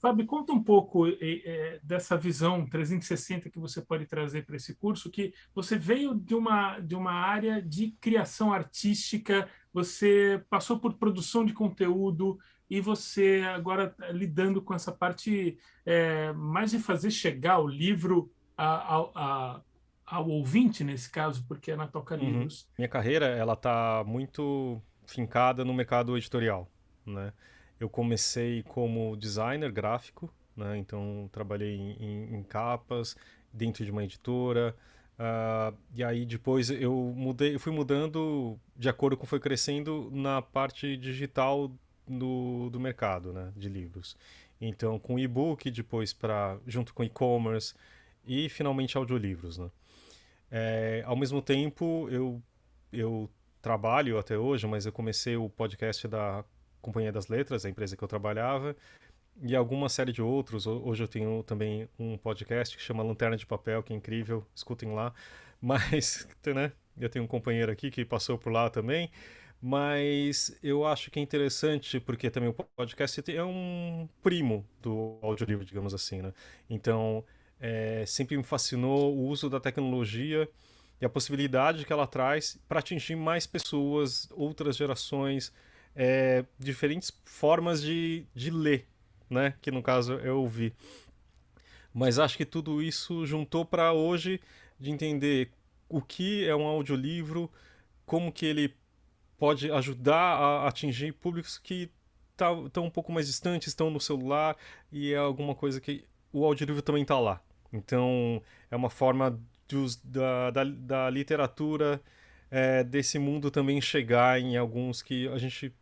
Fábio, conta um pouco dessa visão 360 que você pode trazer para esse curso, que você veio de uma área de criação artística, você passou por produção de conteúdo e você agora tá lidando com essa parte mais de fazer chegar o livro ao ouvinte, nesse caso, porque é na Toca Uhum. Livros. Minha carreira, ela tá muito fincada no mercado editorial, né? Eu comecei como designer gráfico, né? Então trabalhei em capas dentro de uma editora. E aí depois eu fui mudando de acordo com foi crescendo na parte digital do mercado, né? De livros. Então com e-book, depois para junto com e-commerce e finalmente audiolivros, né? Ao mesmo tempo, eu trabalho até hoje, mas eu comecei o podcast da Companhia das Letras, a empresa que eu trabalhava, e alguma série de outros. Hoje eu tenho também um podcast que chama Lanterna de Papel, que é incrível, escutem lá. Mas, né, eu tenho um companheiro aqui que passou por lá também. Mas eu acho que é interessante porque também o podcast é um primo do audiolivro, digamos assim, né? Então, sempre me fascinou o uso da tecnologia e a possibilidade que ela traz para atingir mais pessoas, outras gerações, diferentes formas de ler, né? Que no caso eu ouvi. Mas acho que tudo isso juntou para hoje de entender o que é um audiolivro, como que ele pode ajudar a atingir públicos que estão um pouco mais distantes, estão no celular, e é alguma coisa que o audiolivro também está lá. Então, é uma forma da literatura desse mundo também chegar em alguns que a gente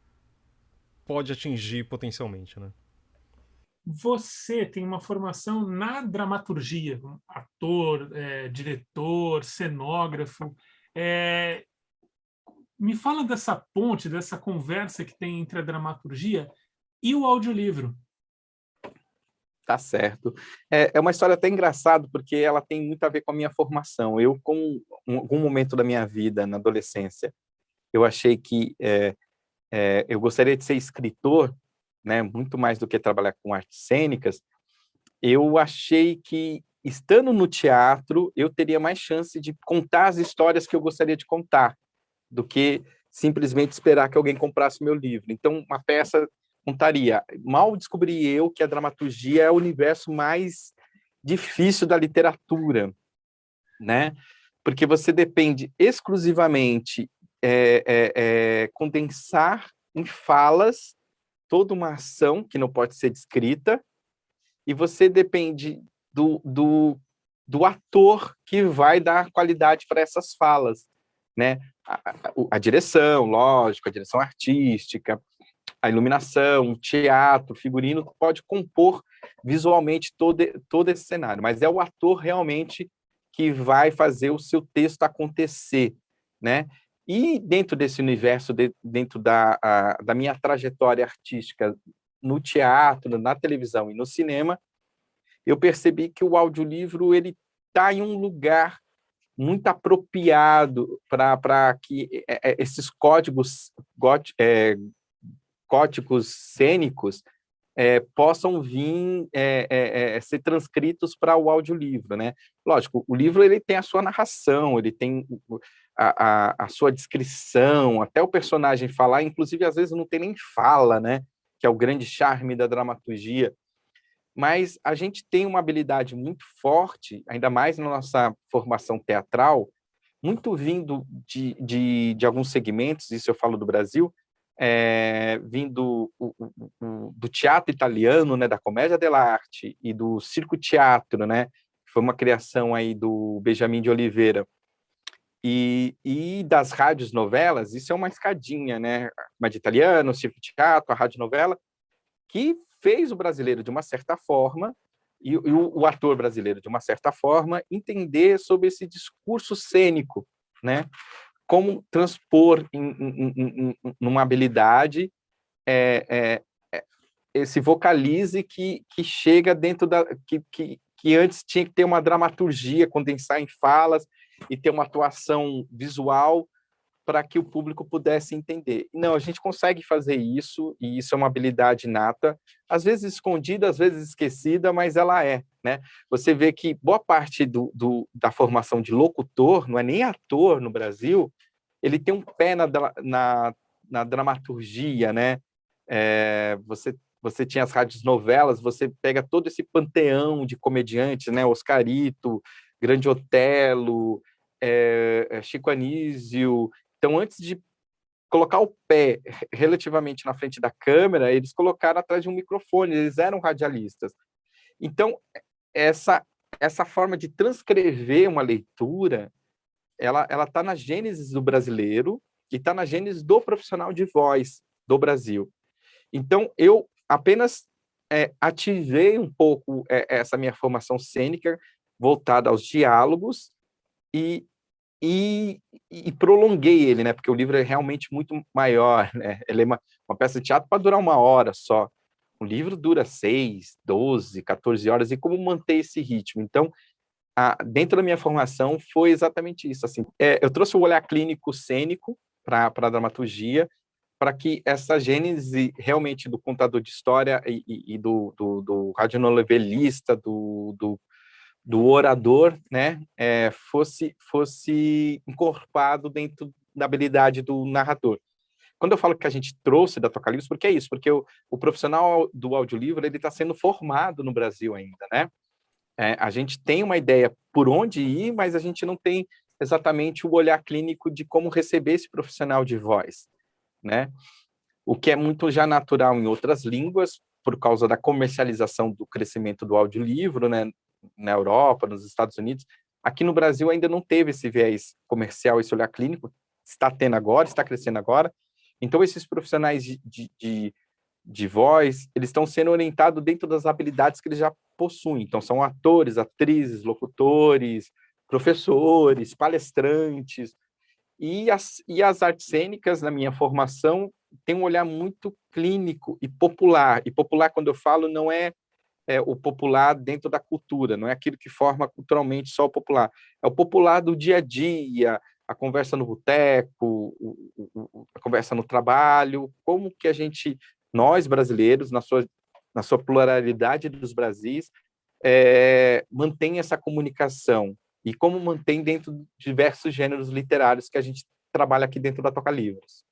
pode atingir potencialmente, né? Você tem uma formação na dramaturgia, ator, diretor, cenógrafo. É, Me fala dessa ponte, dessa conversa que tem entre a dramaturgia e o audiolivro. Tá certo. É uma história até engraçada, porque ela tem muito a ver com a minha formação. Eu, em algum momento da minha vida, na adolescência, eu achei que eu gostaria de ser escritor, né, muito mais do que trabalhar com artes cênicas. Eu achei que, estando no teatro, eu teria mais chance de contar as histórias que eu gostaria de contar, do que simplesmente esperar que alguém comprasse o meu livro. Então, uma peça contaria. Mal descobri eu que a dramaturgia é o universo mais difícil da literatura, né? Porque você depende exclusivamente condensar em falas toda uma ação que não pode ser descrita, e você depende do ator que vai dar qualidade para essas falas, né? A direção, lógico, a direção artística, a iluminação, o teatro, o figurino, pode compor visualmente todo esse cenário, mas é o ator realmente que vai fazer o seu texto acontecer, né? E dentro desse universo, dentro da minha trajetória artística no teatro, na televisão e no cinema, eu percebi que o audiolivro ele está em um lugar muito apropriado para que esses códigos cênicos possam vir ser transcritos para o audiolivro, né? Lógico, o livro ele tem a sua narração, ele tem a sua descrição, até o personagem falar, inclusive às vezes não tem nem fala, né? Que é o grande charme da dramaturgia. Mas a gente tem uma habilidade muito forte, ainda mais na nossa formação teatral, muito vindo de alguns segmentos, isso eu falo do Brasil, vindo do teatro italiano, né, da commedia dell'arte e do circo teatro, né, que foi uma criação aí do Benjamin de Oliveira, e das rádios novelas. Isso é uma escadinha, né, a comédia italiana, o circo teatro, a rádio novela, que fez o brasileiro, de uma certa forma, e o ator brasileiro, de uma certa forma, entender sobre esse discurso cênico, né? Como transpor numa habilidade esse vocalize que chega dentro da... que antes tinha que ter uma dramaturgia, condensar em falas e ter uma atuação visual, para que o público pudesse entender. Não, a gente consegue fazer isso, e isso é uma habilidade inata, às vezes escondida, às vezes esquecida, mas ela é, né? Você vê que boa parte da formação de locutor, não é nem ator no Brasil, ele tem um pé na dramaturgia, né? Você tinha as rádios novelas, você pega todo esse panteão de comediantes, né? Oscarito, Grande Otelo, Chico Anísio. Então, antes de colocar o pé relativamente na frente da câmera, eles colocaram atrás de um microfone, eles eram radialistas. Então, essa forma de transcrever uma leitura, ela está na gênese do brasileiro e está na gênese do profissional de voz do Brasil. Então, eu apenas ativei um pouco essa minha formação cênica voltada aos diálogos e prolonguei ele, né? Porque o livro é realmente muito maior, né? Ele é uma peça de teatro para durar 1 hora só. O livro dura 6, 12, 14 horas, e como manter esse ritmo? Então, dentro da minha formação, foi exatamente isso. Assim, eu trouxe o olhar clínico cênico para a dramaturgia, para que essa gênese realmente do contador de história e do radionovelista, do orador, né, fosse encorpado dentro da habilidade do narrador. Quando eu falo que a gente trouxe da Tocalivros, porque é isso, porque o profissional do audiolivro ele está sendo formado no Brasil ainda, né? A gente tem uma ideia por onde ir, mas a gente não tem exatamente o olhar clínico de como receber esse profissional de voz, né? O que é muito já natural em outras línguas, por causa da comercialização do crescimento do audiolivro, né? Na Europa, nos Estados Unidos. Aqui no Brasil ainda não teve esse viés comercial, esse olhar clínico, está tendo agora, está crescendo agora. Então, esses profissionais de voz, eles estão sendo orientados dentro das habilidades que eles já possuem. Então, são atores, atrizes, locutores, professores, palestrantes. E as artes cênicas, na minha formação, têm um olhar muito clínico e popular. E popular, quando eu falo, não é o popular dentro da cultura, não é aquilo que forma culturalmente só o popular. É o popular do dia a dia, a conversa no boteco, a conversa no trabalho, como que a gente, nós brasileiros, na sua pluralidade dos Brasis, mantém essa comunicação e como mantém dentro de diversos gêneros literários que a gente trabalha aqui dentro da Toca Livros.